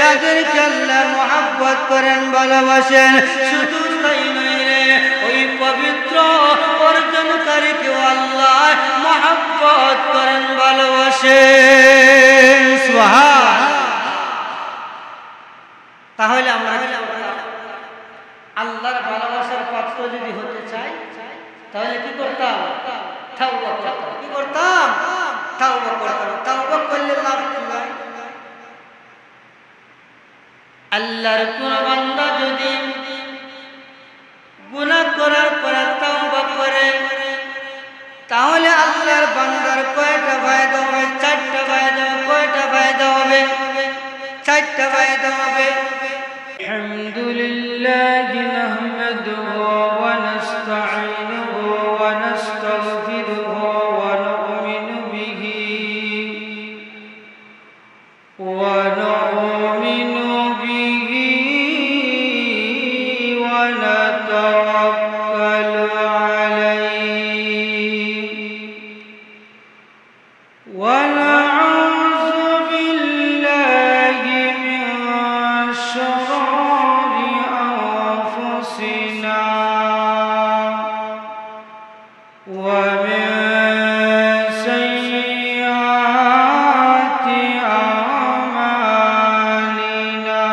তাদেরকে আল্লাহ মহব্বত করেন, ভালোবাসেন। শুধু তাই নয় রে, ওই পবিত্র অর্জনকারীকেও আল্লাহ মহব্বত করেন, ভালোবাসেন। সুবহানাল্লাহ। তাহলে আমরা আল্লাহর ভালোবাসার পাত্র যদি হতে চাই তাহলে কি করতাম? তাওবা করতাম। কি করতাম? তাওবা করতাম। তাওবা করলে লাভ কি? আল্লাহর কোন বান্দা যদি গুনাহ করার পরে তাওবা করে তাহলে আল্লাহর বান্দার কয়টা ফায়দা হবে? 4টা ফায়দা। কয়টা ফায়দা হবে? 4টা ফায়দা হবে। আলহামদুলিল্লাহি নাহমাদুহু ওয়া নাস্তাঈনুহু ওয়া নাস্তাগফিরুহু ওয়া নু'মিনু বিহি ওয়া নু'মিনু বিহি ওয়া নাতাওয়াক্কালু আলাইহি ওয়া নাউযু বিল্লাহি মিন শুরুরি আনফুসিনা ওয়া মিন সাইয়্যাতি আমালিনা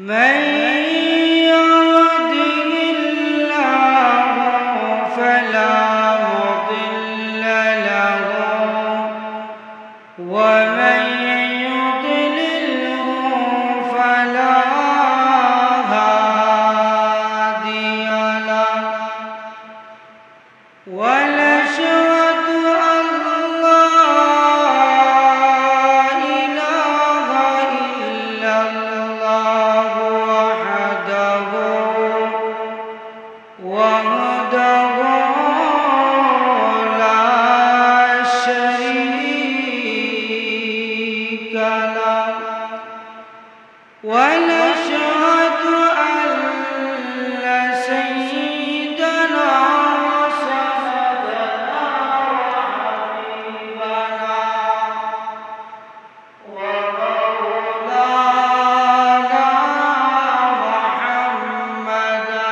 মান ইয়াহদিহিল্লাহু ফালা মুদিল্লা লাহু ওয়া মান يضلله فلا هادي له ونشهد أن لا إله إلا الله وحده لا شريك له ونشهد أن سيدنا وسندنا وحبيبنا ومولانا محمدا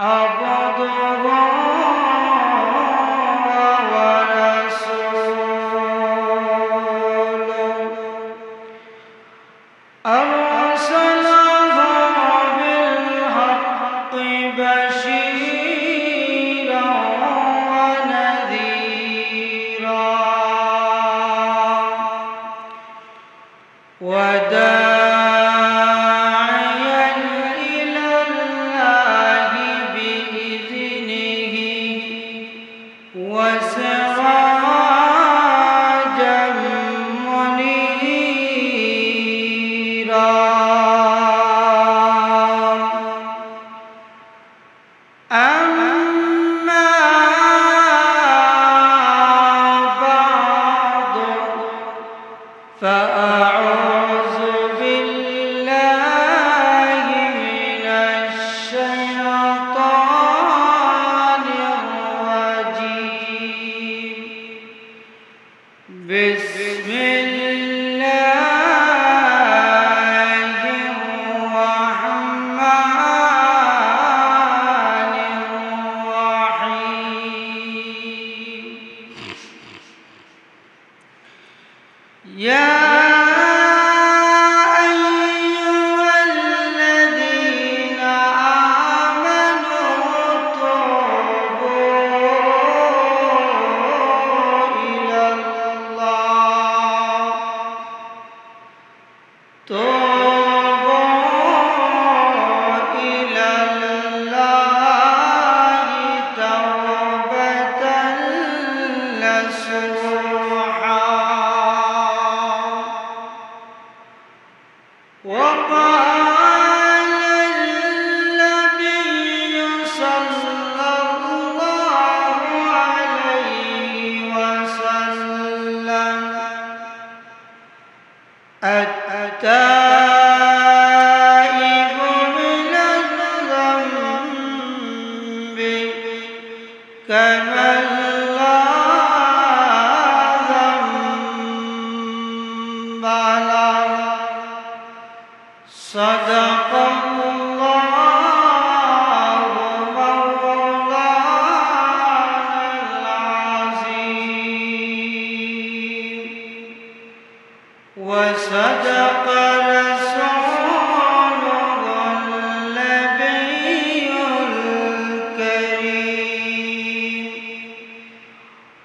عبده ورسوله أرسله بالحق بشيرا ونذيرا وداعيا إلى الله بإذنه وسراجا منيرا أما بعد فأعوذ بالله من الشيطان الرجيم بسم الله الرحمن الرحيم يا أيها الذين آمنوا توبوا إلى الله توبة نصوحا وقال النبي صلى الله عليه وسلم التائب من الذنب كمن لا ذنب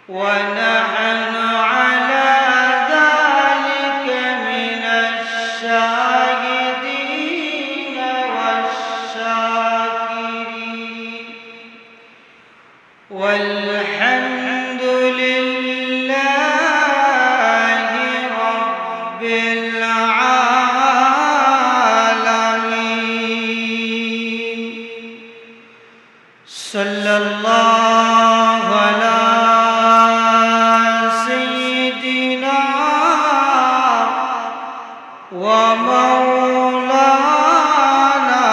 ونحن على ذلك من الشاهدين والشاكرين والحمد لله رب العالمين صلى الله على سيدنا ومولانا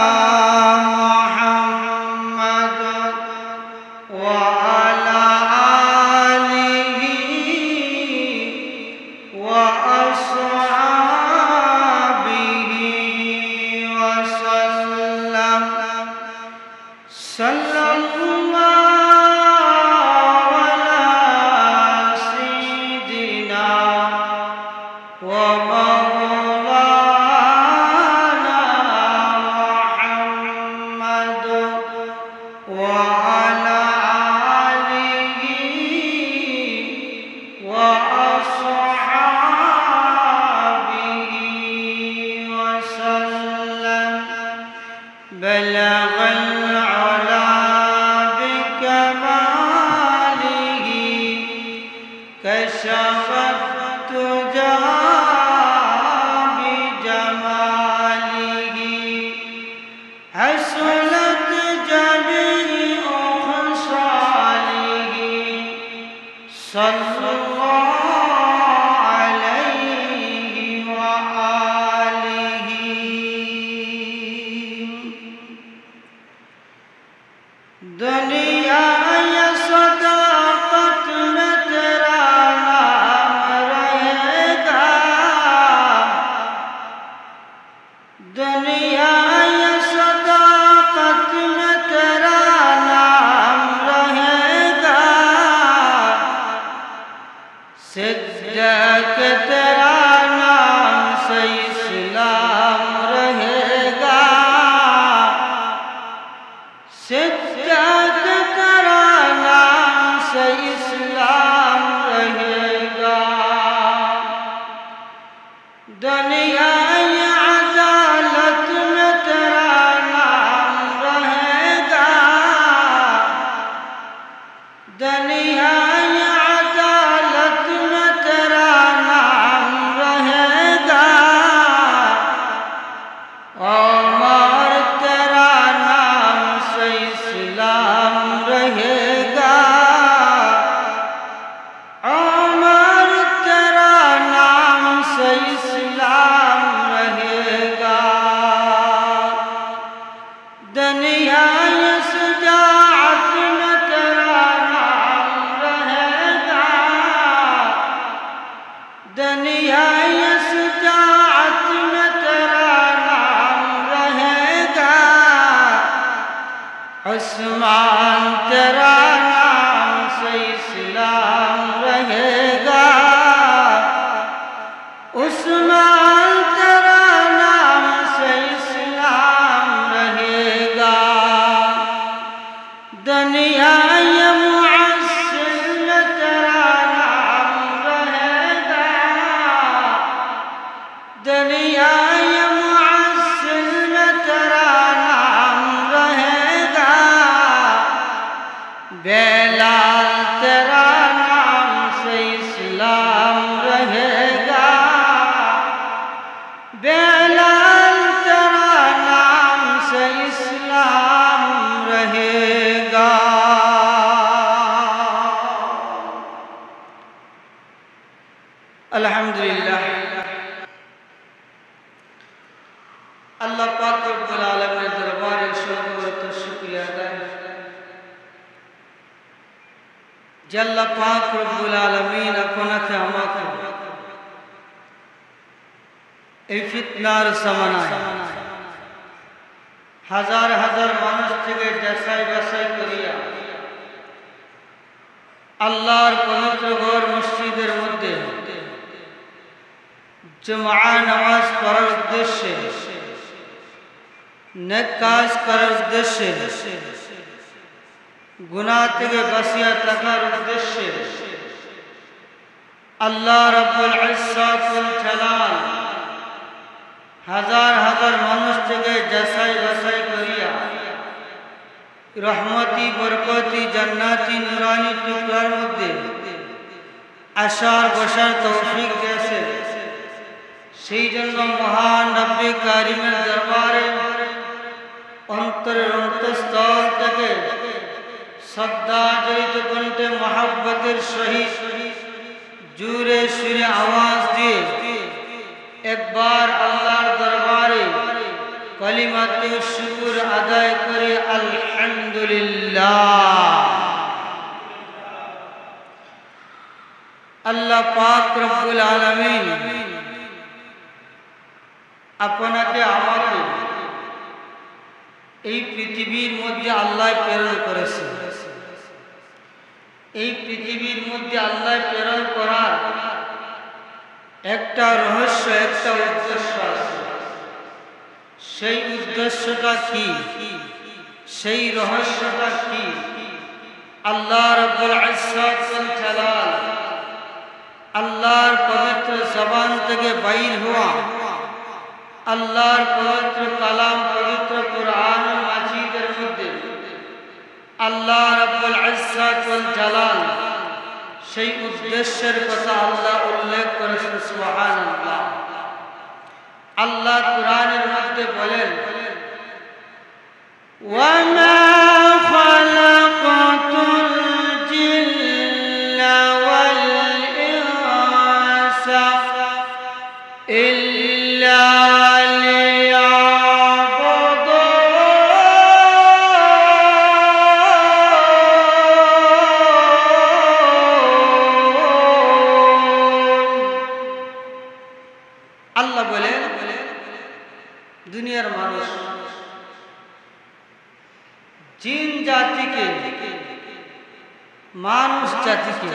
محمد وعلى آله وأصحابه وسلم صلى الله على سيدنا ومولانا محمد وعلى آله وأصحابه وسلم بلغ العلا بكماله كشف الدجى بجماله حسنت جميع خصاله صلى الله عليه وآله दुनिया ये सदाकत में तेरा नाम रहेगा दुनिया ये सदाकत में तेरा नाम रहेगा सिद्दीक़ तेरा नाम से इस्लाम रहेगा सिद्दीक़ तेरा नाम से इस्लाम रहेगा दुनिया ये अदालत में तेरा नाम रहेगा दुनिया ये अदालत में तेरा नाम रहेगा उमर तेरा नाम से इस्लाम रहेगा उमर तेरा नाम से इस्लाम रहेगा दुनिया ये शुजाअत में तेरा नाम रहेगा दुनिया ये शुजाअत में तेरा नाम रहेगा उस्मान तेरा नाम से इस्लाम रहेगा उस्मान तेरा नाम से इस्लाम रहेगा दुनिया ये मुअस्सिस में तेरा नाम रहेगा दुनिया ये मुअस्सिस में तेरा नाम रहेगा बेलाल तेरा नाम से इस्लाम रहेगा बेलाल तेरा नाम से इस्लाम रहेगा अल्हम्दुलिल्लाह अल्लाह पाक रब्बुल आलमीन दरबार शुक्र तो शुक्रिया अदा যে আল্লাহ পাক রব্বুল আলামিন আপনাকে আমাকে এই ফিতনার জামানায় হাজার হাজার মানুষ থেকে যাচাই বাছাই করিয়া আল্লাহর পবিত্র ঘর মসজিদের মধ্যে জুমআ নামাজ পড়ার উদ্দেশ্যে নেক কাজ করার উদ্দেশ্যে গুনাহ থেকে বাঁচিয়া থাকার উদ্দেশ্যে আল্লাহ রাব্বুল ইজ্জত ওয়াল জালাল হাজার হাজার মানুষ থেকে যাচাই বাছাই করিয়া রহমতি বরকতি জান্নাতি নুরানি টুকরার মধ্যে আসার বসার তৌফিক দিয়েছে। সেই জন্য মহান রব্বে কারিমের দরবারে অন্তরের অন্তঃস্থল থেকে শ্রদ্ধা জড়িত কণ্ঠে মহাব্বতের সহিত জোরে সুরে আওয়াজ দিয়ে একবার আল্লাহর দরবারে কালিমাতে শুকর আদায় করে আলহামদুলিল্লাহ। আল্লাহ পাক রব্বুল আলামিন আপনাকে আমাকে এই পৃথিবীর মধ্যে আল্লাহ প্রেরণ করেছে। এই পৃথিবীর মধ্যে আল্লাহ প্রেরণ করার একটা রহস্য, একটা উদ্দেশ্য আছে। সেই উদ্দেশ্যটা কি, সেই রহস্যটা কি, আল্লাহ রাব্বুল ইজ্জত ওয়াল জালাল আল্লাহর পবিত্র জবান থেকে বাইর হওয়া আল্লাহর পবিত্র কালাম পবিত্র কুরআন মাজিদের মধ্যে আল্লাহ রাব্বুল ইজ্জত ওয়াল জালাল সেই উদ্দেশ্যের কথা আল্লাহ উল্লেখ করেছেন। সুবহানাল্লাহ। আল্লাহ কুরআনের মধ্যে বলেন, ওয়ামা খালাকাতুল জিন্না ওয়াল ইনসা ইল্লা দুনিয়ার মানুষ জিন জাতিকে মানুষ জাতিকে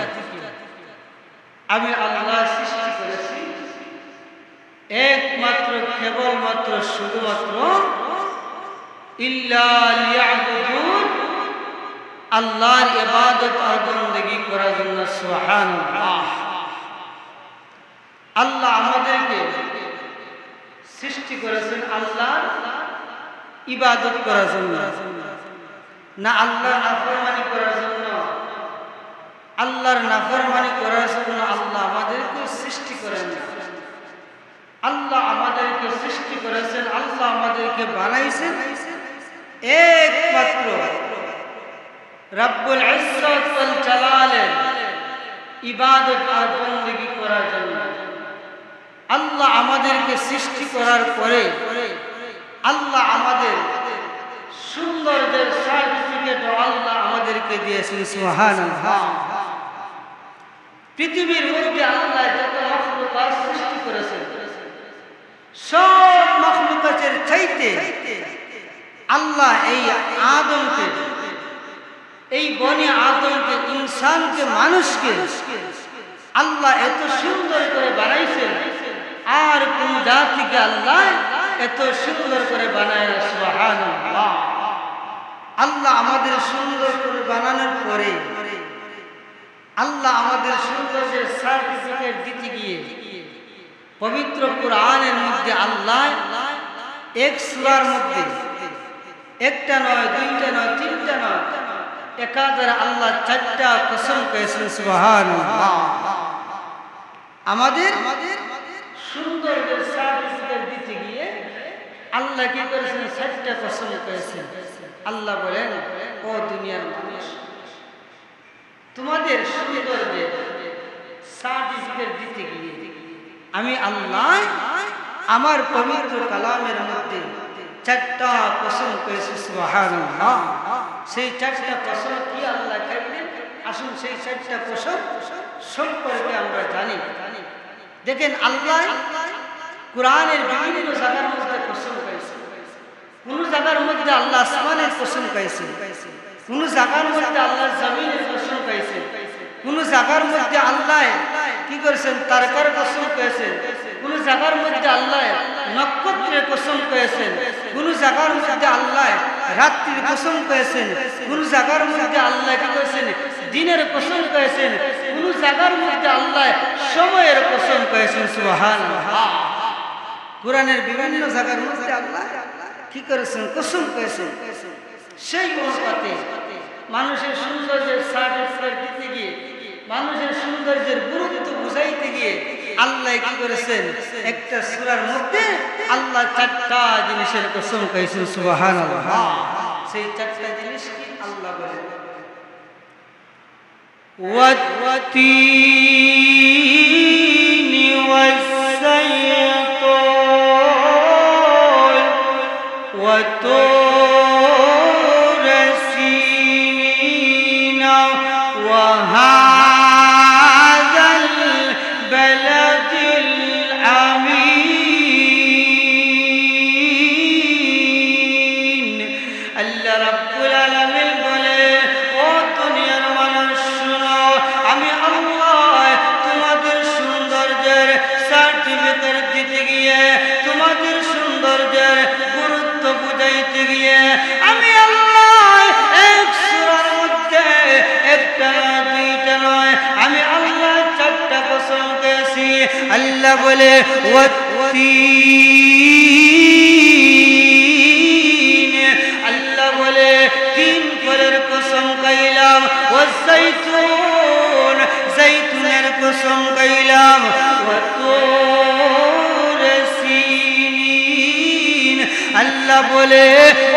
আমি আল্লাহ সৃষ্টি করেছি একমাত্র কেবলমাত্র শুধুমাত্র ইল্লা লিয়াবুদুন আল্লাহর ইবাদত আর বندگی করার জন্য। সুবহানাল্লাহ। আল্লাহ আমাদেরকে সৃষ্টি করেছেন আল্লাহর ইবাদত করার জন্য, না আল্লাহর নাফরমানি করার জন্য। আল্লাহর নাফরমানি করার জন্য আল্লাহ আমাদেরকে সৃষ্টি করেন না। আল্লাহ আমাদেরকে সৃষ্টি করেছেন, আল্লাহ আমাদেরকে বানাইছেন একমাত্র রব্বুল ইজ্জত ওয়াল জালালের ইবাদত আর বندگی করার জন্য। আল্লাহ আমাদেরকে সৃষ্টি করার পরে আল্লাহ আমাদের সৌন্দর্যের সার্টিফিকেট আল্লাহ আমাদেরকে দিয়েছেন। সুবহানাল্লাহ। পৃথিবীর মধ্যে আল্লাহ যত মাখলুকাত সৃষ্টি করেছেন সব মাখলুকাতের চাইতে আল্লাহ এই আদমকে, এই বনি আদমকে, ইনসানকে, মানুষকে আল্লাহ এত সুন্দর করে বানাইছেন আর কোন জাতিকে আল্লাহ এত সুন্দর করে বানায় না। সুবহানাল্লাহ। আল্লাহ আমাদের সুন্দর করে বানানোর পরে আল্লাহ আমাদের সৌন্দর্যের সার্টিফিকেট দিতে গিয়ে পবিত্র কুরআনের মধ্যে আল্লাহ এক সূরার মধ্যে একটা নয়, দুইটা নয়, তিনটা নয়, একাধারে আল্লাহ চারটা কসম করেছেন। সুবহানাল্লাহ। আমাদের সৌন্দর্যের সার্টিফিকেট দিতে গিয়ে আল্লাহ কি করেছেন? চারটা কসম করেছেন। আল্লাহ বলেন, ও দুনিয়ার মানুষ, তোমাদের সৌন্দর্যের সার্টিফিকেট দিতে গিয়ে আমি আল্লাহ আমার পবিত্র কালামের মধ্যে চারটা কসম করেছি। সুবহানাল্লাহ। সেই চারটা কসম কি আল্লাহ খাইলেন? আসুন সেই চারটা কসম সম্পর্কে আমরা জানি। দেখেন, আল্লাহ কুরআনের বিভিন্ন জায়গার মধ্যে কসম করেছে। কোন জায়গার মধ্যে আল্লাহ আসমানের কসম করেছে, কোন জায়গার মধ্যে আল্লাহ জমিনের কসম করেছে, কোন জায়গার মধ্যে আল্লাহ কি করেছেন? তারকার কসম করেছেন, কোন জায়গার মধ্যে আল্লাহ নক্ষত্রের কসম করেছেন, কোন জায়গার মধ্যে আল্লাহ রাত্রির কসম করেছেন, কোন জায়গার মধ্যে আল্লাহ কি করেছেন? দিনের কসম করেছেন, কোন জায়গার মধ্যে আল্লাহ সময়ের কসম করেছেন। সুবহানাল্লাহ। কোরআনের বিভিন্ন জায়গার মধ্যে আল্লাহ কি করেছেন? কসম করেছেন। সেই অনুপাতে মানুষের সৌন্দর্যের সার্টিফিকেট দিতে গিয়ে, মানুষের সৌন্দর্যের গুরুত্ব বুঝাইতে গিয়ে আল্লাহ কি করেছেন? একটা সূরার মধ্যে আল্লাহ 4টা জিনিসের কসম করেছেন। সুবহানাল্লাহ। সেই 4টা জিনিস কি আল্লাহ বলেন? ওয়াত্তিনি ওয়াস-সাইতুন ওয়াতুর সিনিনা ওয়া হাযাল বালাদিল আমিন। আল্লাহ রাব্বুল আলামিন বলে, ও দুনিয়ার মানুষ শুনো, আমি আল্লাহ তোমাদের সৌন্দর্যের সার্টিফিকেট দিতে গিয়ে, তোমাদের সৌন্দর্যের গুরুত্ব বুঝাইতে গিয়ে আমি আল্লাহ এক সূরার মধ্যে একটা নয়, দুইটা নয়, আমি আল্লাহ 4টা কসম করেছি। আল্লাহ বলে ওয়াত্তিন, আল্লাহ বলে 3 ফলের কসম কইলাম, ওয়াস-সাইতুন, জাইতুনের কসম কইলাম, ওয়াতুর সিনিন, আল্লাহ বলে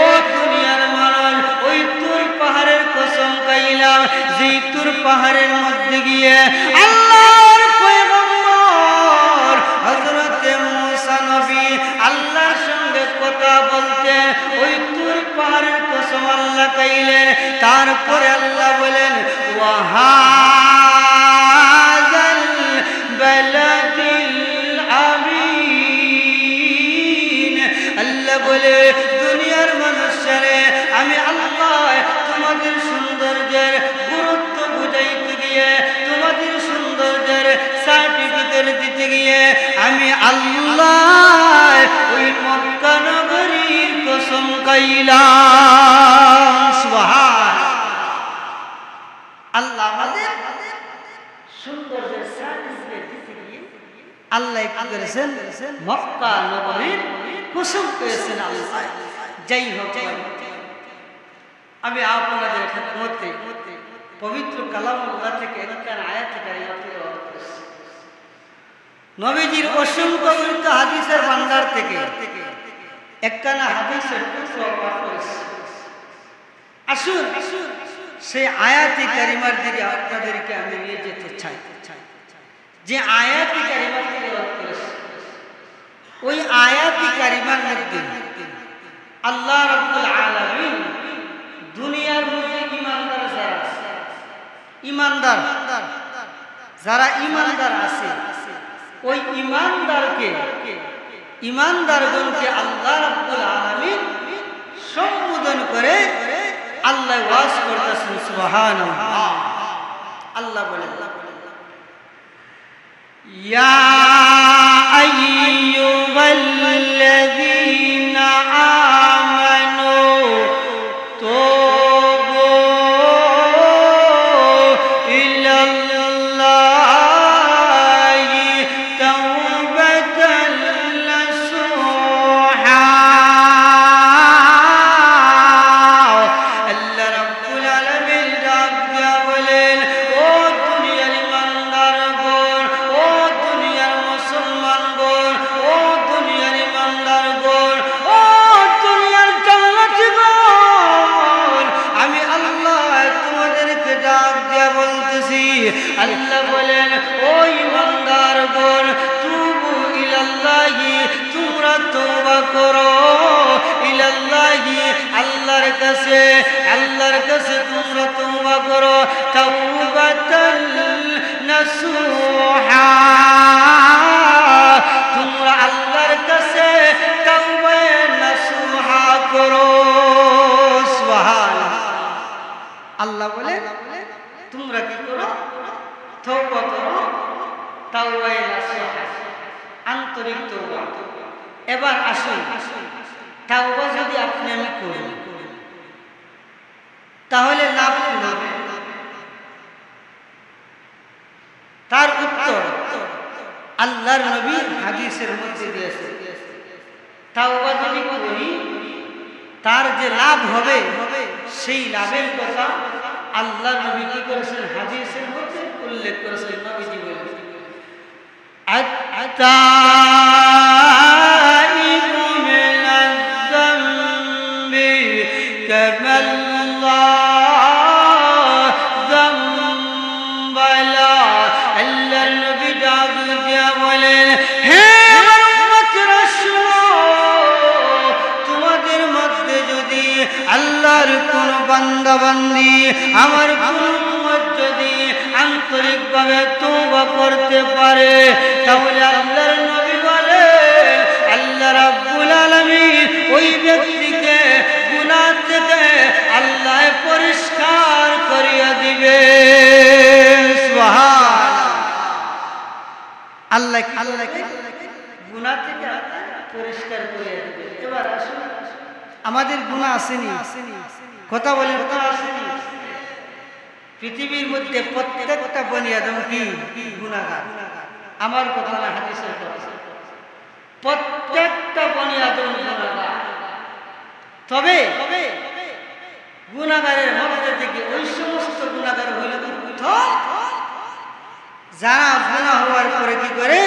ও দুনিয়ার মানুষ, ওই তুর পাহাড়ের কসম কইলাম, যেই তুর পাহাড়ের মধ্যে গিয়ে আল্লাহর পয়গম্বর হযরতে মূসা নবী আল্লাহর সঙ্গে কথা বলতে ওই তুর পাহাড়ের কসম আল্লাহ কইলেন। তারপরে আল্লাহ বলেন ওয়া হাযাল বালাদিল আমিন, আল্লাহ বলে দুনিয়ার মানুষেরা আমি আল্লাহ তোমাদের সৌন্দর্যের গুরুত্ব বুঝাইতে গিয়ে, তোমাদের সৌন্দর্যের সার্টিফিকেট দিতে গিয়ে আমি আল্লাহ ওই মক্কা নগরীর কসম কইলাম। সুবহানাল্লাহ। আল্লাহ আমাদের সৌন্দর্যের সার্টিফিকেট দিতে গিয়ে আল্লাহ কি করেছেন? মক্কা নগরীর কসম করেছেন আল্লাহ। যাই হোক, আমি আপনাদের খেদমতে পবিত্র কালামুল্লাহ থেকে একটা আয়াত কারিমা তেলাওয়াত করেছি। নবীজির অসংখ্য বর্ণিত হাদিসের ভান্ডার থেকে একখানা হাদিসের টুকরো পাঠ করেছি। আসুন সেই আয়াতি কারিমার দিকে আপনাদেরকে আমি নিয়ে যেতে চাই। যে আয়াতি কারিমা তেলাওয়াত করেছি, ওই আয়াতি কারিমার মধ্যে আল্লাহ রাব্বুল আলামিন দুনিয়ার মধ্যে ইমানদার যারা আছে, যারা ইমানদার আছে, ওই ইমানদারগণকে আল্লাহ রাব্বুল আলামিন সম্বোধন করে আল্লাহ ওয়াজ করতেছেন। সুবহানাল্লাহ। আল্লাহ বলেন ইয়া আইয়ুহাল্লাযীনা আমানু তুবু ইলাল্লাহি তাওবাতান নাসুহা। আল্লাহ রাব্বুল আলামিন ডাক দিয়া বলেন, ও দুনিয়ার ইমানদারগণ, ও দুনিয়ার মুসলমানগণ, ও দুনিয়ার ইমানদারগণ, ও দুনিয়ার জান্নাতীগণ, আমি আল্লাহ তোমাদেরকে ডাক দিয়া বলতেছি। আল্লাহ বলেন, ও ইমানদারগণ, তুবু ইলাল্লাহি, তোমরা তওবা করো, ইলাল্লাহি, আল্লাহর কাছে তোমরা তওবা করো, তাওবাতাল নাসুহা, তোমরা আল্লাহর কাছে তাওবা নাসুহা করো। সুবহানাল্লাহ। আল্লাহ বলে তোমরা কি করো? তওবা করো, তাওবা নাসুহা, আন্তরিক তওবা। এবার আসুন, তাওবা যদি আপনি আমি করি তাহলে লাভ কি হবে? আল্লাহর নবী হাদিসের মধ্যে দিয়েছে তাওবা যদি করি তার যে লাভ হবে সেই লাভের কথা আল্লাহর নবী কি করেছেন হাদিসের মধ্যে উল্লেখ করেছেন। নবীজি বলেন আত-তাইবু মিনাজ যামবি কামাল্লাহ যামবালা। আল্লাহর নবী ডাক দিয়া বলেন হে উম্মতরা শুনো, তোমাদের মধ্যে যদি আল্লাহর কোন বান্দা বান্দি আমার কোন উম্মত যদি আন্তরিকভাবে তওবা করতে পারে তাহলে আল্লাহর নবী বলেন আল্লাহ রাব্বুল আলামিন ওই ব্যক্তিকে গুনাহ থেকে আল্লাহ পরিষ্কার করিয়ে দিবে। সুবহানাল্লাহ। আল্লাহকে গুনাহ থেকে পরিষ্কার করিয়ে দিবে। এবার আসুন, আমাদের গুনাহ আসেনি, কথা বলেন কথা আসেনি? পৃথিবীর মধ্যে প্রত্যেকটা বনি আদম কি গুনাহগার। আমার কথা না, হাদিসের কথা। প্রত্যেকটা বনি আদম গুনাহগার। তবে গুনাহগারের মধ্যে থেকে ওই সমস্ত গুনাহগার হইল প্রথম যারা গুনাহ হওয়ার পরে কি করে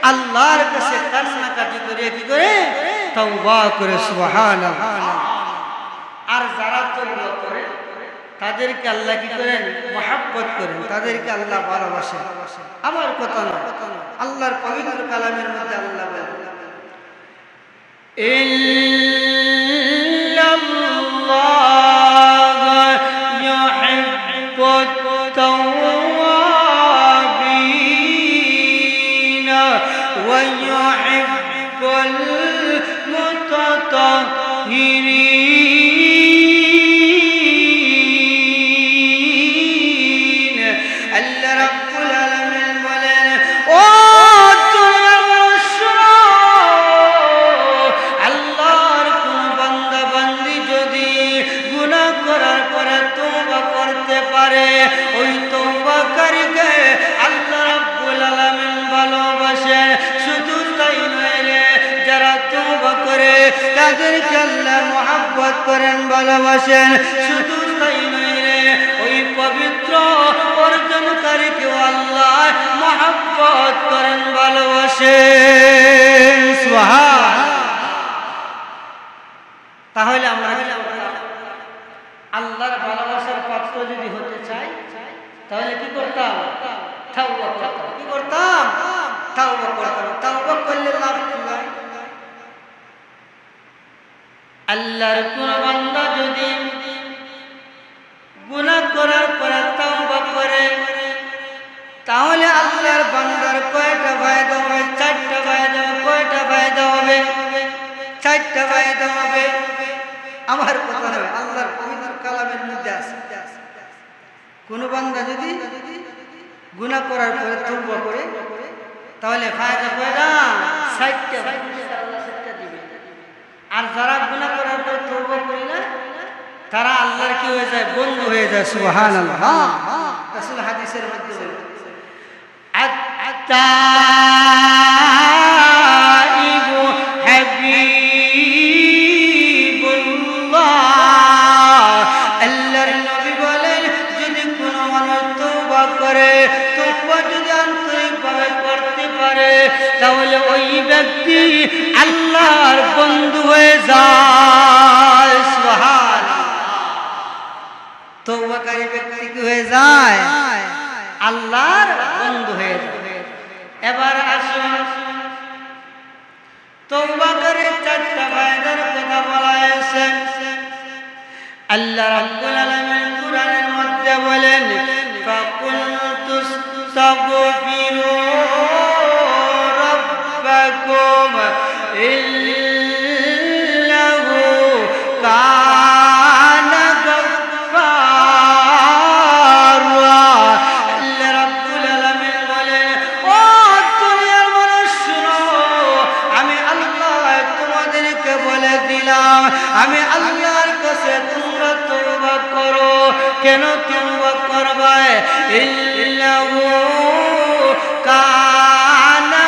আল্লাহর কাছে কান্নাকাটি করে কি করে তওবা করে। সুবহানাল্লাহ। আর যারা তওবা করে তাদেরকে আল্লাহ কি করেন মহব্বত করেন, তাদেরকে আল্লাহ ভালোবাসেন। আমার কথা না, আল্লাহর পবিত্র কালামের মধ্যে আল্লাহ বলেন ইন্নাল্লাহ ইউহিব্বুত তাওয়াবিন ওয়া ইউহিব্বুল মুতাতাহহিরিন। আল্লাহ রাব্বুল আলামিন বলেন ও তোমরা শুনো, আল্লাহর কোন বান্দা বান্দি যদি গুনাহ করার পরে তওবা করতে পারে ওই তওবাকারীকে আল্লাহ রাব্বুল আলামিন ভালোবাসেন। শুধু তাই নয় রে, যারা তওবা করে তাদেরকে আল্লাহ মহব্বত করেন, ভালোবাসেন। শুধু তাই নয় রে, ওই পবিত্র অর্জনকারীকে আল্লাহ মহব্বত করেন, ভালোবাসেন। সুবহানাল্লাহ। তাহলে আমরা আল্লাহর ভালোবাসার পাত্র যদি হতে চাই তাহলে কি করতাম? তাওবা করতাম। কি করতাম? তাওবা করতাম। তাওবা করলে লাভ কি হয়? আল্লাহর কোন বান্দা যদি গুনাহ করার পরে তাওবা করে তাহলে আল্লাহর বান্দার কয়টা ফায়দা হবে? চারটা ফায়দা। কয়টা ফায়দা হবে? চারটা ফায়দা হবে। আমার কথা নয়, আল্লাহর পবিত্র কালামের মধ্যে আছে। কোন বান্দা যদি গুনাহ করার পরে তওবা করে তাহলে ফায়দা কয়টা? চারটা। আল্লাহ চারটা দিবে। আর যারা গুনাহ করার পরে তওবা করে না তারা আল্লাহর কি হয়ে যায়? বন্ধু হয়ে যায়। সুবহানাল্লাহ। রাসূল হাদিসের মধ্যে বলেন আত-তাইবু হাবিবুল্লাহ। আল্লাহর নবী বলেন যদি কোনো মানুষ তওবা করে, তওবা যদি আন্তরিকভাবে করতে পারে তাহলে ওই ব্যক্তি আল্লাহর বন্ধু হয়ে যায়। সুবহানাল্লাহ। তওবাকারী ব্যক্তি কি হয়ে যায়? আল্লাহর বন্ধু হয়ে যায়। এবার আসুন, তওবা করে চারটা ফায়দার কথা বলা হয়েছে। আল্লাহ রাব্বুল আলামিন কুরআনের মধ্যে বলেন ফাকুলতুস্তাগফিরু রাব্বাকুম ইন্নাহু কানা গাফফারা। আল্লাহ রাব্বুল আলামিন বলেন ও দুনিয়ার মানুষ শুনো, আমি আল্লাহ তোমাদেরকে বলে দিলাম আমি আল্লাহর কাছে তোমরা তওবা করো। কেন তওবা করবে? ইন্নাহু কানা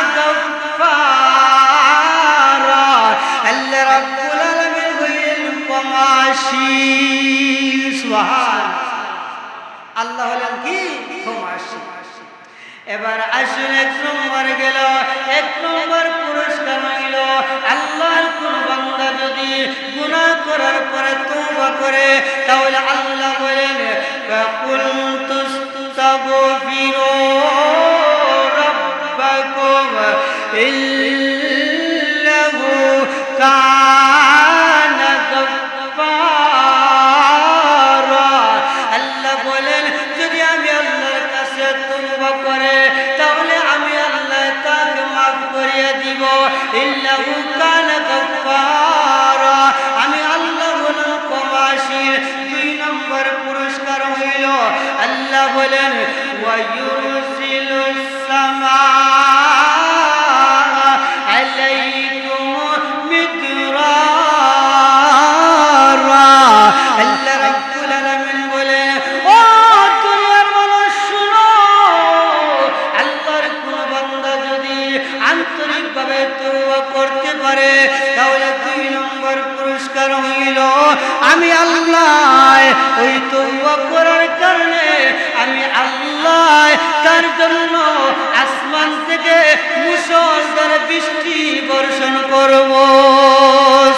এবার আসুন 1 নম্বর গেল। 1 নম্বর পুরস্কার হইল আল্লাহর কোন বান্দা যদি গুনাহ করার পরে তওবা করে তাহলে আল্লাহ বলেন ফাকুল তুস্তাগফিরু রাব্বাকুম ইন্নাহু কানা গাফফারা। আল্লাহ বলেন যদি আমি আল্লাহর কাছে তওবা করে তাহলে আমি আল্লাহ তাকে মাফ করিয়ে দিব। ইন্নাহু কানা গাফফারা, আমি আল্লাহ গুনাহ ক্ষমাশীল। 2 নম্বর পুরস্কার হইল আল্লাহ বলেন ওয়া ইউরসিলুস সামাআ আলাইকুম মিদরারা। আল্লাহ রাব্বুল আলামিন বলেন ও দুনিয়ার মানুষ শুনো, আল্লাহর কোন বান্দা যদি আন্তরিকভাবে তওবা করতে পারে তাহলে 2 নম্বর পুরস্কার হইল আমি আল্লাহ ওই তওবা করার কারণে আমি আল্লাহ তার জন্য আসমান থেকে মুষলধার বৃষ্টি বর্ষণ করব।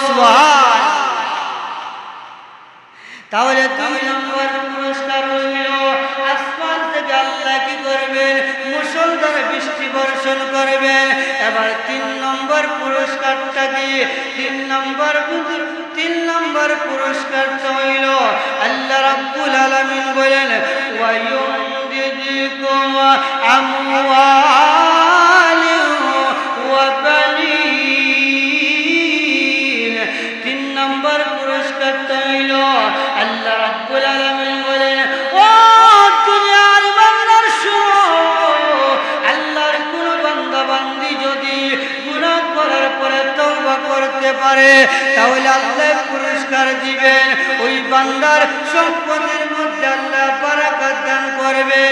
সুবহান। তাহলে 2 নম্বর পুরস্কার হইল আসমান থেকে আল্লাহ কি করবেন? মুষলধার বৃষ্টি বর্ষণ করবেন। এবার 3 নম্বর পুরস্কারটা কি? 3 নম্বর পুরস্কারটা হইল আল্লাহ রাব্বুল আলামিন বলেন ওয়া ইউমদিদুকুম আমওয়ালিন ওয়া বানিন। 3 নম্বর পুরস্কারটা হইল আল্লাহ রাব্বুল আলামিন বলেন ও দুনিয়ার বান্দার শুনো, আল্লাহর কোন বান্দা বান্দি যদি গুনাহ করার পরে তওবা করতে পারে তাহলে আল্লাহ পুরস্কার দিবেন। ওই বান্দার সম্পদের মধ্যে আল্লাহ বারাকাত দান করবে।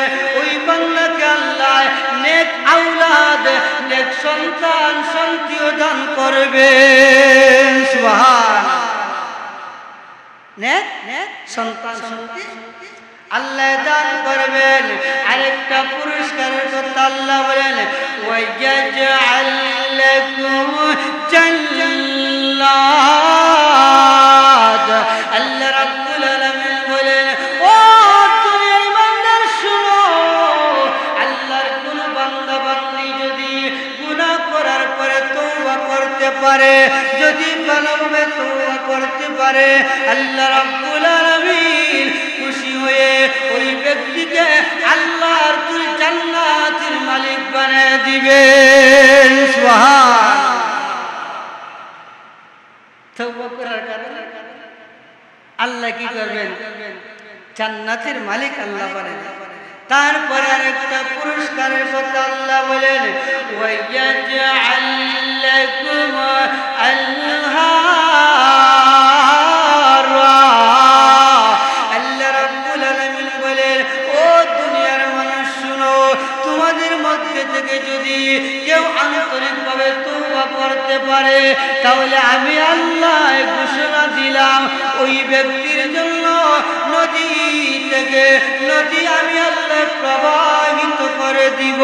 ওই বান্দাকে আল্লাহ নেক আওলাদ, নেক সন্তান সন্তান দান করবে। সুবহানাল্লাহ। নেক সন্তান সন্ততি আল্লাহ দান করবেন। আরেকটা পুরস্কারের কথা আল্লাহ বলেন ওয়ায়াজআল লাকুম জান্নাত। আল্লাহ রাব্বুল আলামিন বলেন ও দুনিয়ার বান্দার শুনো, আল্লাহর কোন বান্দা বান্দি যদি গুনাহ করার পরে তওবা করতে পারে, যদি ভালোভাবে তওবা করতে পারে, আল্লাহ রাব্বুল আলামিন খুশি হয়ে ওই ব্যক্তিকে আল্লাহর জান্নাতের মালিক বানিয়ে দিবেন। সুবহানাল্লাহ। তওবা করার কারণে আল্লাহ কি করবেন? জান্নাতের মালিক আল্লাহ বানাবেন। তারপরে আরেকটা পুরস্কারের কথা আল্লাহ বলেন ওয়ায়াজআল লাকুম আনহারা। আল্লাহ রাব্বুল আলামিন বলেন ও দুনিয়ার মানুষ শুনো, তোমাদের মধ্যে থেকে যদি কেউ আন্তরিকভাবে তওবা করতে পারে তাহলে আমি আল্লাহ ঘোষণা দিলাম ওই ব্যক্তির জন্য নদী থেকে নদী আমি আল্লাহ প্রবাহিত করে দিব।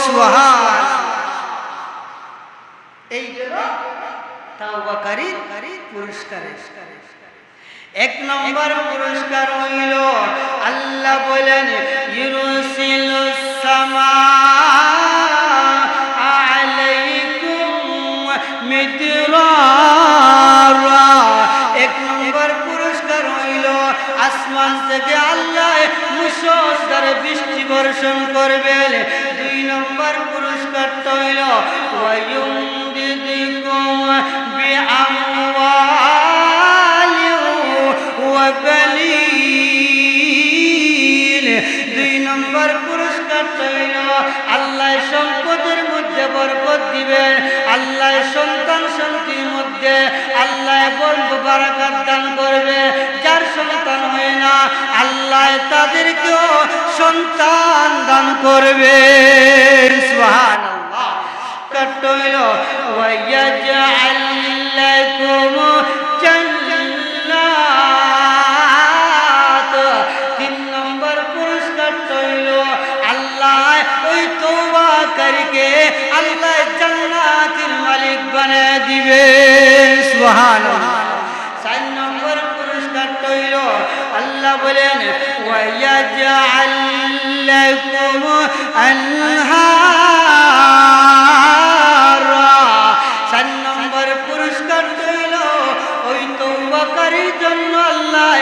সুবহানাল্লাহ। এই তাওবাকারীর পুরস্কার। 1 নম্বর পুরস্কার হইল আল্লাহ বলেন ইউরসিলুস সামাআ আলাইকুম মিদরারা। 1 নম্বর পুরস্কার হইল আসমান থেকে আল্লাহ মুষলধার বৃষ্টি বর্ষণ করবেন। 2 নম্বর পুরস্কারটা হইল ওয়া ইউমদিদুকুম বিআমওয়ালিন ওয়া বানিন। 2 নম্বর পুরস্কারটা হইল আল্লাহ সম্পদের মধ্যে বরকত দিবেন। আল্লাহ সন্তান সন্ততির মধ্যে আল্লাহ বারাকাত দান করবে। যার সন্তান হয় না আল্লাহ তাদেরকেও সন্তান দান করবে। সুবহানাল্লাহ। কটইল ওয়ায়াজআল লাকুম জান্নাত। 3 নম্বর পুরস্কার হইল আল্লাহ ওই তওবাকারীকে আল্লাহ জান্নাতের মালিক বানায় দিবে সুবহানাল্লাহ 4 নম্বর পুরস্কারটা হইল আল্লাহ বলেন ওয়ায়াজআল লাকুম আনহারা 4 নম্বর পুরস্কারটা হইল ওই তওবাকারীর জন্য আল্লাহ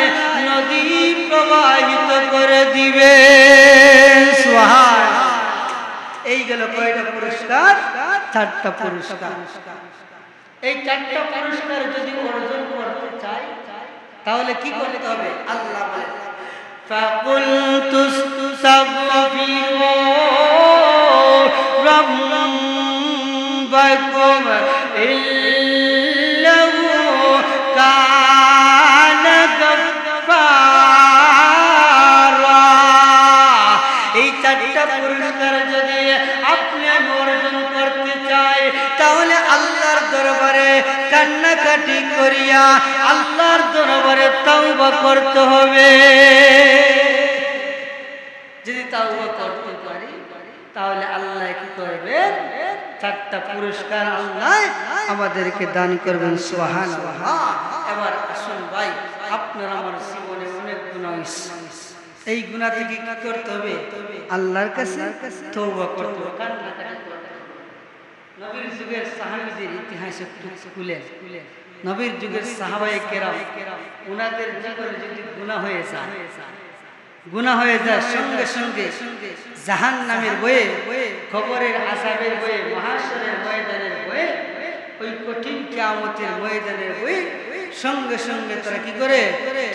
নদী প্রবাহিত করে দিবে সুবহানাল্লাহ এই গেল কয়টা পুরস্কার 4টা পুরস্কার এই 4টা পুরস্কার যদি অর্জন করতে চাই তাহলে কি করতে হবে আল্লাহ বলেন ফাকুলতু তাগফিরু রাব্বাকুম ইল্লাহু কানা গাফফারা এই 4টা পুরস্কার যদি আপনি অর্জন করতে চাই তাহলে আল্লাহর দরবারে কান্নাকাটি করিয়া আল্লাহর দরবারে তওবা করতে হবে যদি তওবা করতে পারি তাহলে আল্লাহ কি করবেন 4টা পুরস্কার আল্লাহ আমাদেরকে দান করবেন সুবহানাল্লাহ এবার আসুন ভাই আপনার আমার জীবনে অনেক গুনাহ হইছে এই গুনাহ থেকে কি করতে হবে আল্লাহর কাছে তওবা করতে হবে কান্নাকাটি করতে হবে নবীর যুগের সাহাবীদের ইতিহাস একটু খুলে নবীর যুগের সাহাবায়ে কেরাম উনাদের জীবনে যদি গুনাহ হয়ে যায় সঙ্গে সঙ্গে জাহান্নামের বয়ে কবরের আযাবের বয়ে মাহশরের ময়দানের বয়ে ওই কঠিন কিয়ামতের ময়দানের বয়ে সঙ্গে সঙ্গে তারা কি করে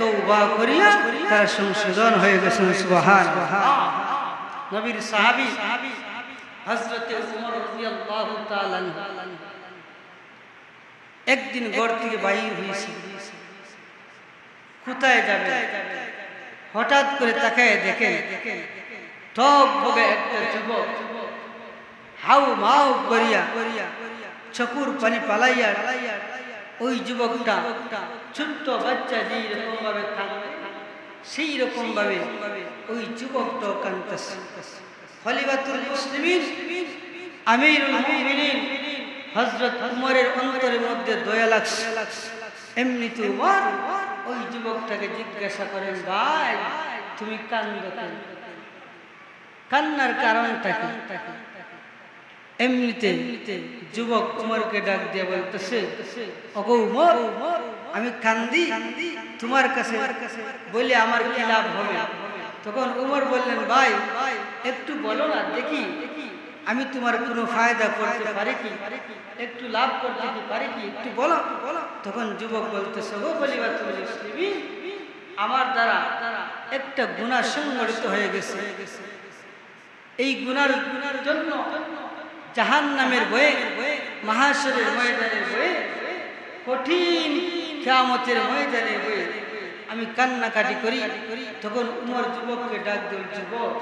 তওবা করিয়া তারা সংশোধন হয়ে গেছেন সুবহানাল্লাহ নবীর সাহাবী হযরত উমর রাদিয়াল্লাহু তাআলা একদিন ঘর থেকে বাইর হইছে কোথায় যাবে হঠাৎ করে তাকায় দেখেন টক বগে একটা যুবক হাউ মাউ করিয়া চকুর পানি পালাইয়া ওই যুবকটা ছোট্ট বাচ্চা যেই রকম ভাবে কাঁদে সেই রকম ভাবে ওই যুবকটা কাঁদতেছে খলিফাতুল মুসলিমিন আমিরুল মুমিনিন হযরত উমরের অন্তরের মধ্যে দয়া লাগছে এমনিতে উমর ওই যুবকটাকে জিজ্ঞাসা করেন ভাই তুমি কাঁদো কেন কান্নার কারণটা কি এমনিতে যুবক উমরকে ডাক দিয়ে বলতেছে ওগো উমর আমি কান্দি তোমার কাছে বলে আমার কি লাভ হবে তখন উমর বললেন ভাই একটু বলো না দেখি আমি তোমার কোনো ফায়দা করতে পারি কি একটু লাভ করতে কি পারি কি একটু বলো তখন যুবক বলতেছে ও খলিফাতুল মুসলিমিন আমার দ্বারা একটা গুনাহ সংঘটিত হয়ে গেছে এই গুনার জন্য জাহান্নামের ভয়ে মাহশরের ময়দানের ভয়ে কঠিন কিয়ামতের ময়দানের ভয়ে আমি কান্নাকাটি করি তখন উমর যুবককে ডাক দিল যুবক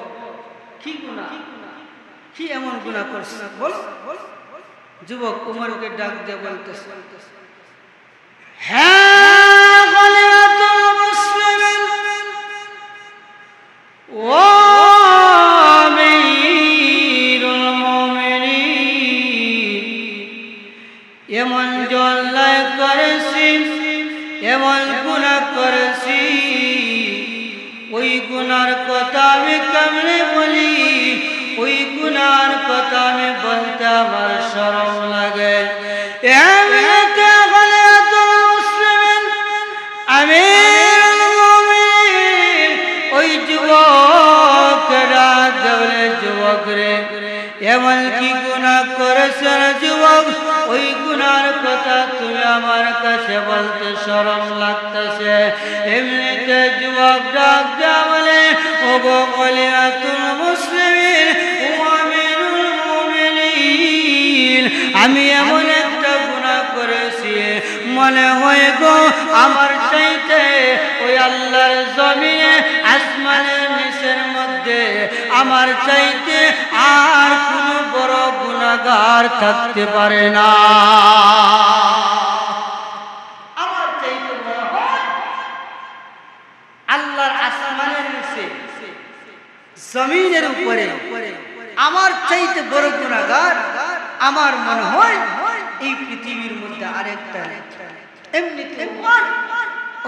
কি গুনাহ কি এমন গুনাহ করছ বল যুবক উমরকে ডাক দিয়ে বলতেছে হ্যাঁ খলিফাতুল মুসলিমিন ও আমিরুল মুমিনিন এমন জল্লায় করেছি এমন গুনাহ করেছি ওই গুনার কথা আমি কেমনে বলি ওই গুনার কথা আমি বলতে আমার শরম লাগে এমনিতে খলিফাতুল মুসলিমিন আমিরুল মুমিনিন ওই যুবকরা বলে যুবক রে এমন কি গুনাহ করেছে যুবক ওই গুনার কথা তুমি আমার কাছে বলতে শরম লাগতেছে এমনিতে যুবক ডাক দেয়া বলে ওগো খলিফাতুল মুসলিমিন ও আমিরুল মুমিনিন আমি এমন একটা গুনাহ করেছি মনে হয় গো আমার চাইতে ওই আল্লাহর জমিনে আসমানের নিচের মধ্যে আমার চাইতে আর কোনো বড় গুনাহগার থাকতে পারে না আমার চাইতে বড় আল্লাহর আসমানের নিচে জমিনের উপরে আমার চাইতে বড় গুনাহগার আমার মনে হয় এই পৃথিবীর মধ্যে আরেকটা। এমনিতে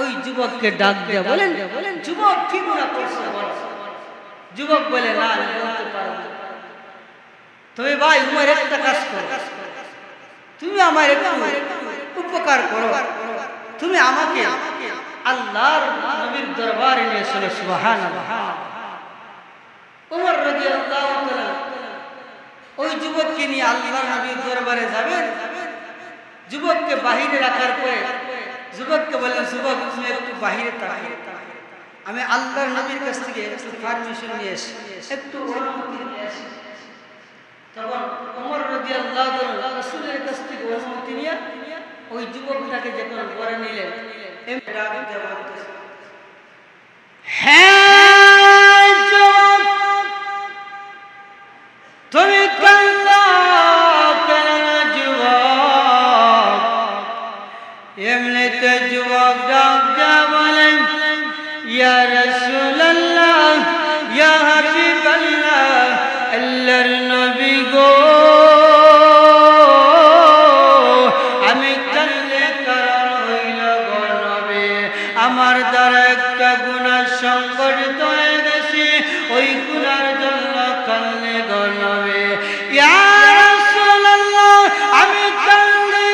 ওই যুবককে ডাক দিয়ে বলেন, যুবক কি গুনাহ করছো? যুবক বলে, না বলতে পারবো না। তবে ভাই উমর একটা কাজ করো, তুমি আমার একটু উপকার করো, তুমি আমাকে আল্লাহর নবীর দরবারে নিয়ে চলো। সুবহানাল্লাহ। উমর রাদিয়াল্লাহু তাআলা ওই যুবককে নিয়ে আল্লাহর নবীর দরবারে যাবেন। যুবককে বাহিরে রাখার পরে যুবককে বললেন, যুবক তুমি একটু বাহিরে তাকাও, আমি আল্লাহর নবীর কাছ থেকে একটু পারমিশন নিয়ে আসি, একটু অনুমতি নিয়ে আসি। তখন ওমর রাদিয়াল্লাহু তাআলা রাসূলের কাছ থেকে অনুমতি নিয়ে ওই যুবকটাকে যখন ঘরে নিলেন, এমনি ডাক দিয়ে বলতেছে, হ্যাঁ যুবক, তুমি কাঁদো কেন যুবক? এমনিতে যুবক ডাক দিয়ে বলেন, ইয়া রাসূলুল্লাহ, ইয়া হাবিবাল্লাহ, আল্লাহর নবী গো, আমি কাঁদলে কারণ হইল গো নবী, আমার দ্বারা একটা গুনাহ সংঘটিত হয়ে গেছে, ওই গুনার জন্য কাঁদলে গো নবী। ইয়া রাসূলুল্লাহ, আমি কাঁদি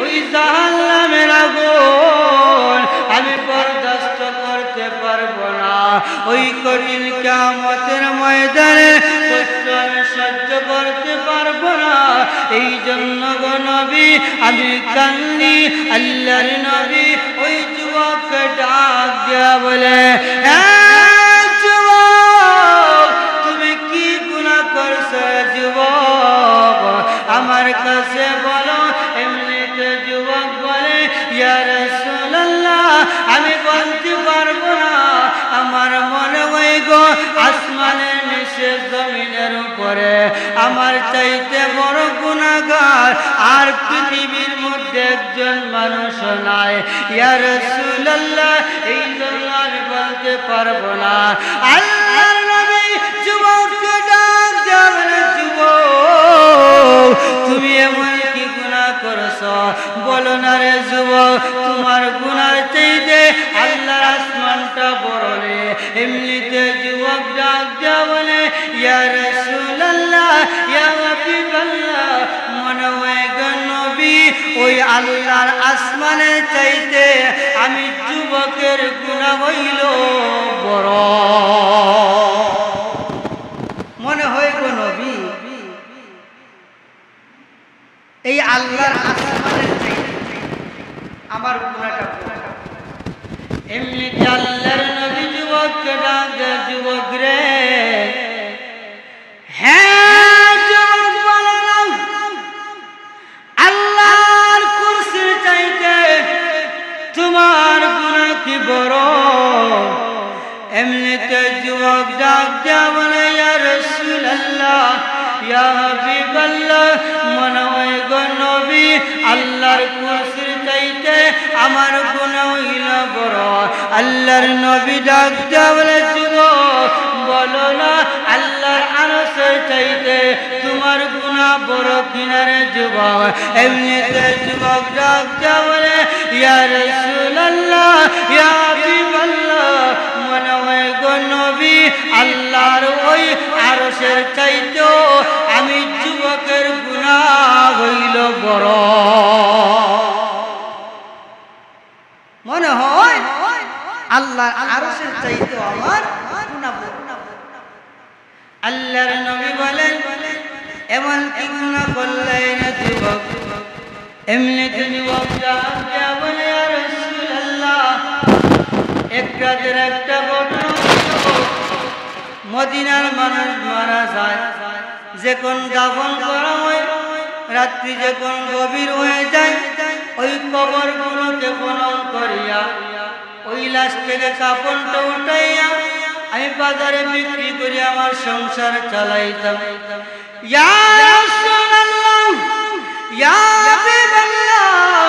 ওই জাহান্নামের আগুন আমি বরদাস্ত করতে পারবো না, ওই কঠিন কিয়ামতের ময়দানে কষ্ট আমি সহ্য করতে পারবো না, এই জন্য গো নবী আমি কান্দি। আল্লাহর নবী ওই যুবককে ডাক দিয়া বলে, হ্যাঁ যুবক, তুমি কি গুনাহ করছো যুবক? আমার কাছে বলো। এমনিতে যুবক বলে, ইয়া রাসূলুল্লাহ, আমি বলতে পারবো না, আমার মনে হয় গো আসমানের নিচে জমিনের উপরে আমার চাইতে বড় গুনাহগার আর পৃথিবীর মধ্যে একজন মানুষ নাই। ইয়া রাসূলুল্লাহ, এই জন্য আমি বলতে পারবো না। আল্লাহর নবী যুবককে ডাক দিয়ে বলে, যুবক তুমি এমন কি গুনাহ করছো? বলো না রে যুবক, তোমার গুনার চাইতে আল্লাহর আসমানটা বড় রে। এমনিতে যুবক ডাক দিয়া বলে, ইয়া রাসূলুল্লাহ, ইয়া হাবিবাল্লাহ, মনে হয় গো নবী ওই আল্লাহর আসমানের চাইতে আমি যুবকের গুনাহ হইল বড়। মনে হয় গো নবী এই আল্লাহর আসমানের চাইতে আমার গুনাহটা বড়। এমনিতে আল্লাহর নবী যুবককে ডাক দিয়ে, যুবক রে, হ্যাঁ যুবক বলো না, আল্লাহর কুরসির চাইতে তোমার গুনাহ কি বড়? এমনিতে যুবক ডাক দিয়া বলে, ইয়া রাসূলুল্লাহ, ইয়া হাবিবাল্লাহ, মনে হয় গো নবী আল্লাহর কুরসির চাইতে আমার গুনাহ হইল বড়। আল্লাহর নবী ডাক দিয়া বলে, যুবক বলো না, আল্লাহর আরশের চাইতে তোমার গুনাহ বড় কিনা রে যুবক? এমনিতে যুবক ডাক দিয়া বলে, ইয়া রাসূলুল্লাহ, ইয়া হাবিবাল্লাহ, মনে হয় গো নবী আল্লাহর ওই আরশের চাইতেও আমি যুবকের গুনাহ হইল বড়। মনে হয় আল্লাহর আরশের চাইতেও আমার গুনাহ বড়। আল্লাহর নবী বলেন, এমন কি গুনাহ করলেন যুবক? এমনিতে যুবক ডাক দিয়া বলে, ইয়া রাসূলুল্লাহ, এক রাতের একটা ঘটনা। মদিনার মানুষ মারা যায়, যখন দাফন করা হয়, রাত্রি যখন গভীর হয়ে যায়, ওই কবরগুলোকে খনন করিয়া ওই লাশ থেকে কাপড়টা উঠাইয়া আমি বাজারে বিক্রি করে আমার সংসার চালাইতাম। ইয়া রাসূলুল্লাহ, ইয়া হাবিবাল্লাহ,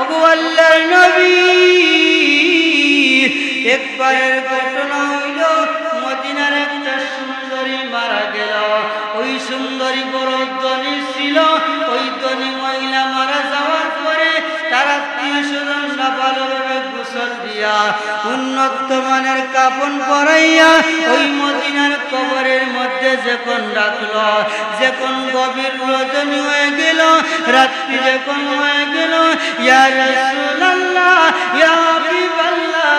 ওগো আল্লাহর নবী, একবারের ঘটনা হইল মদিনার একটা সুন্দরী মারা গেল। সুন্দরী বড় ধনী ছিল। ওই ধনী মহিলা মারা যাওয়ার পরে তার আত্মীয়-স্বজনরা ভালোভাবে গোসল দিয়া উন্নত মানের কাফন পরাইয়া ওই মদিনার কবরের মধ্যে যখন রাখলো, যখন গভীর রজনী হয়ে গেল, রাত্রি যখন হয়ে গেল, ইয়া রাসূলুল্লাহ ইয়া হাবিবাল্লাহ,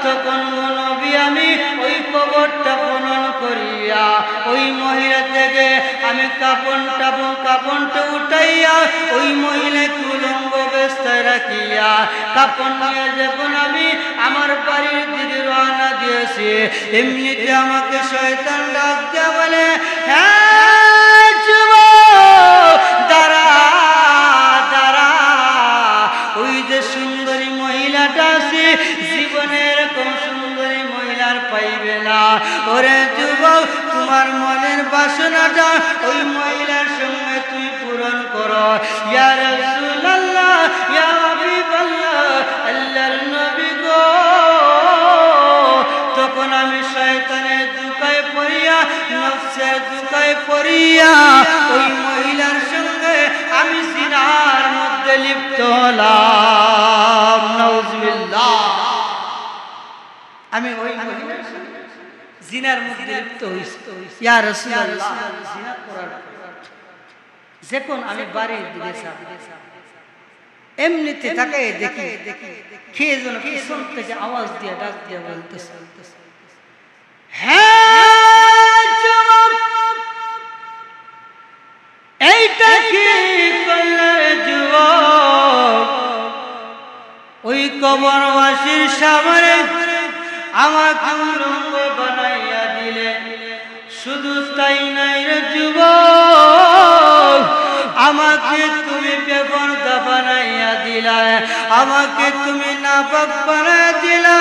তখন নবী আমি ওই কবরটা খনন করিয়া ওই মহিলা থেকে আমি কাপনটা উঠাইয়া ওই মহিলাকে উলঙ্গ অবস্থায় রাখিয়া কাপন নিয়ে যখন আমি আমার বাড়ির দিকে রওনা দিয়েছি, এমনিতে আমাকে শয়তান ডাক দিয়া বলে, হ্যাঁ যুবক দাঁড়া দাঁড়া, ওই যে সুন্দরী মহিলাটা আছে, জীবনে এরকম সুন্দরী মহিলার পাইবে না। ওরে যুবক, তোমার মনের বাসনাটা ওই মহিলার সঙ্গে তুই পূরণ করো। ইয়া রাসূলুল্লাহ ইয়া হাবিবাল্লাহ, আল্লাহর নবী গো, তখন আমি শয়তানের দুকায় পড়িয়া, নফসের দুকায় পড়িয়া ওই মহিলার সঙ্গে আমি জিনার মধ্যে লিপ্ত হলাম। নাউজুবিল্লাহ, আমি ওই মহিলার সঙ্গে জিনার মধ্যে লিপ্ত হইছি। ইয়া রাসূলুল্লাহ, জিনা করার যখন আমি বাড়ির দিকে যাব, এমনিতে তাকায় দেখি কে যেন পিছন থেকে আওয়াজ দিয়ে ডাক দিয়ে বলতেছে, হ্যাঁ যুবক, এইটা কি করলে যুবক? ওই কবরবাসীর সামনে আমাকে উলঙ্গ বানাইয়া দিলে। শুধু তাই নাই রে যুবক, আমাকে তুমি বেপরদা বানাইয়া দিলা, আমাকে তুমি নাপাক বানাইয়া দিলা।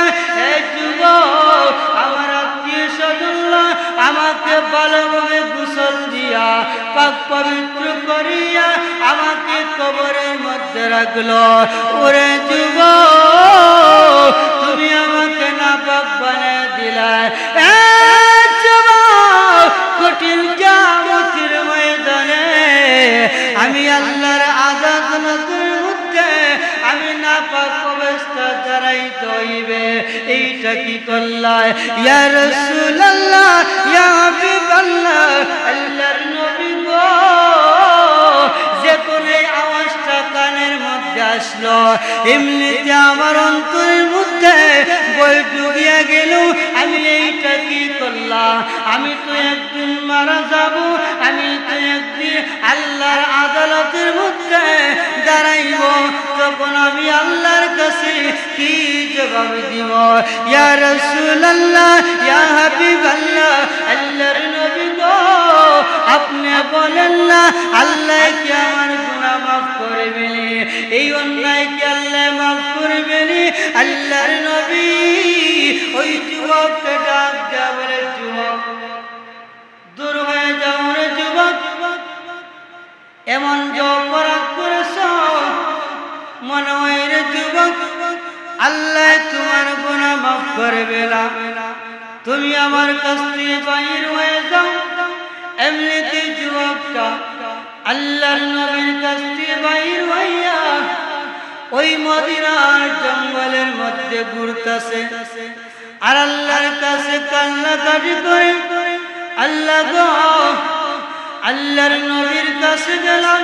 এই যুবক, আমার আত্মীয়-স্বজনরা আমাকে ভালোভাবে গোসল দিয়া পাক পবিত্র করিয়া আমাকে কবরের মধ্যে রাখলো। ওরে যুবক, তুমি আমাকে নাপাক বানাইয়া দিলা। কঠিন কিয়ামতের ময়দানে আমি আল্লাহর আদালতের মধ্যে আমি নাপাক অবস্থা দাঁড়াইতে হইবে। এইটা কি করলা? ইয়া রাসূলুল্লাহ ইয়া হাবিবাল্লাহ, আল্লাহর নবী গো, যখন এই আওয়াজটা কানের মধ্যে আসলো, এমনিতে আমার অন্তরের মধ্যে বই ডুবিয়া গেল। আমি এইটা কি করলাম? আমি তো একদিন মারা যাব, আমি তো একদিন আল্লাহর আদালতের মধ্যে দাঁড়াইব। তখন আমি আল্লাহর কাছে কি জবাব দিব? ইয়া রাসূলুল্লাহ ইয়া হাবিবাল্লাহ, আল্লাহর নবী গো, আপনি বলেন না আল্লাহ কি আমার গুনাহ মাফ করবেন? এই অন্যায় কি আল্লাহ মাফ করবেন? আল্লাহর নবী ওই যুবককে ডাক দেয়া বলে, যুবক দূর হয়ে যাও রে যুবক, এমন যে অপরাধ করেছ মনে হয় রে যুবক আল্লাহ তোমার গুনাহ মাফ করবে না। তুমি আমার কাছ থেকে বাইর হয়ে যাও। এমনিতে যুবকটা আল্লাহর নবীর কাছ থেকে বাইর হইয়া ওই মদিনার জঙ্গলের মধ্যে ঘুরতেছে আর আল্লাহর কাছে কান্নাকাটি করে, আল্লাহ গো, আল্লাহর নবীর কাছে গেলাম,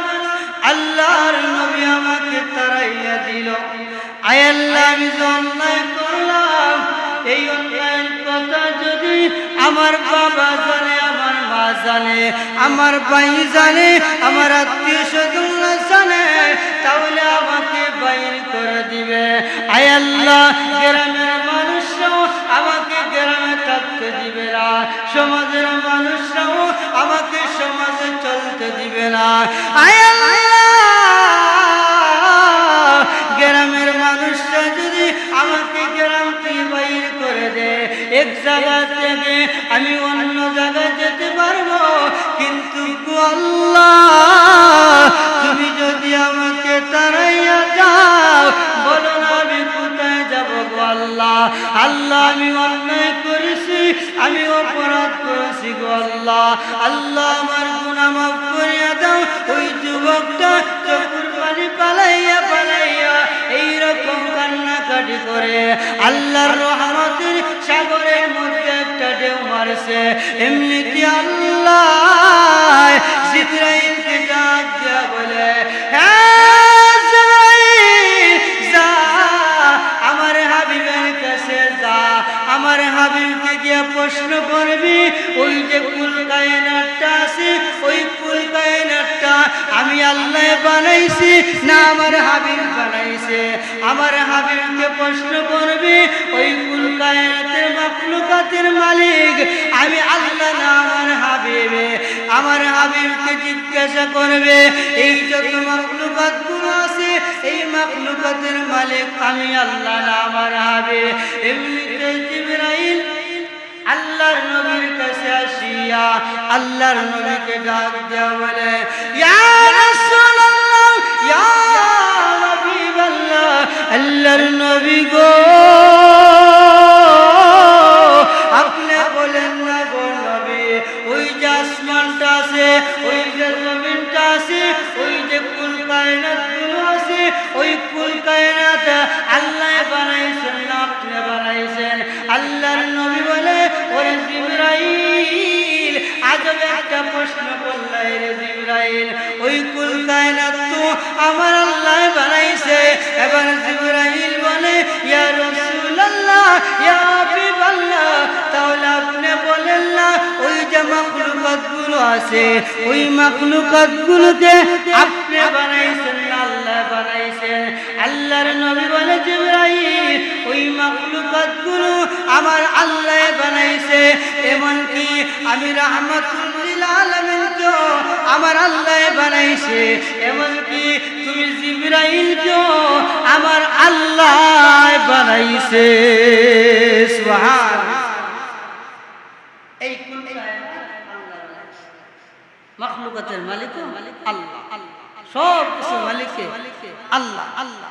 আল্লাহর নবী আমাকে তাড়াইয়া দিল। আয় আল্লাহ, আমি যে অন্যায় করলাম, এই অন্যায়ের কথা যদি আমার বাবা জানে, আমার মা জানে, আমার ভাই জানে, আমার আত্মীয়-স্বজনরা জানে, তাহলে আমাকে বাইর করে দিবে। আয় আল্লাহ, গ্রামের মানুষরাও আমাকে গ্রামে থাকতে দিবে না, সমাজের মানুষরাও আমাকে সমাজে চলতে দিবে না। আয় আল্লাহ, গ্রামের মানুষরা যদি আমাকে গ্রাম থেকে বাইর করে দেয়, এক জায়গা থেকে আমি অন্য জায়গায় যেতে পারবো, কিন্তু আল্লাহ তুমি যদি আমাকে তাড়াইয়া যাও, বলো না আমি কোথায় যাব গো আল্লাহ? আল্লাহ, আমি অন্যায় করেছি, আমি অপরাধ করেছি গো আল্লাহ। আল্লাহ, আমার গুনাহ গুনাহ মাফ করিয়া দাও। ওই যুবকটা চোখের পানি পালাইয়া পালাইয়া এইরকম কান্নাকাটি করে আল্লাহর রহমতের সাগরের মধ্যে একটা ঢেউ মারছে। এমনিতে আল্লাহ জিবরাইলকে ডাক দিয়া বলে, হ্যাঁ জিবরাইল, যা আমার হাবিবের কাছে যা, আমার হাবিবকে গিয়ে প্রশ্ন করবি ওই যে কুল কায়নাতটা আছে, ওই কুল কায়নাতটা আমি আল্লাহ বানাইছি না আমার হাবিব বানাইছে। আমার হাবিবকে প্রশ্ন করবি ওই কুল কায়নাতের মাখলুকাতের মালিক আমি আল্লাহ না আমার হাবিব। আমার হাবিবকে জিজ্ঞাসা করবে এই যত মাখলুকাতগুলো আছে এই মাখলুকাতের মালিক আমি আল্লাহ না আমার হাবিব। এমনিতে জিবরাইল আল্লাহর নবীর কাছে আসিয়া আল্লাহর নবীকে ডাক দেয়া বলে, ইয়া রাসূলুল্লাহ, ইয়া হাবিবাল্লাহ, আল্লাহর নবী গো আপনি বলেন না গো নবী, ওই যে আসমানটা আছে, ওই যে জমিনটা আছে, ওই যে কুল কায়নাতগুলো আছে, ওই কুল কায়নাত আল্লাহ বানাইছেন না আপনি বানাইছেন? আল্লাহর নবী বলে, ওরে জিবরাইল আজব একটা প্রশ্ন করলে রে জিবরাইল, ওই কুল কায়নাত তো আমার আল্লাহ বানাইছে। এবার জিবরাইল বলে, ইয়া রাসূলুল্লাহ, ইয়া হাবিবাল্লাহ, তাহলে আপনি বলেন না ওই যে মাখলুকাতগুলো আছে ওই মাখলুকাতগুলোকে আপনি বানাইছেন না আল্লাহ বানাইছেন? আল্লাহর নবী বলে, জিবরাইল ওই মাখলুকাতগুলো আমার আল্লাহ বানাইছে। এমনকি আমি রাহমাতুল লিল আলামিনকেও আমার আল্লাহ বানাইছে। এমনকি তুমি জিবরাইলকেও আমার আল্লাহ বানাইছে। সুবহানাল্লাহ। এই কুল কায়নাত আল্লাহ বানাইছে, মাখলুকাতের মালিক আল্লাহ, সব কিছু মালিক আল্লাহ।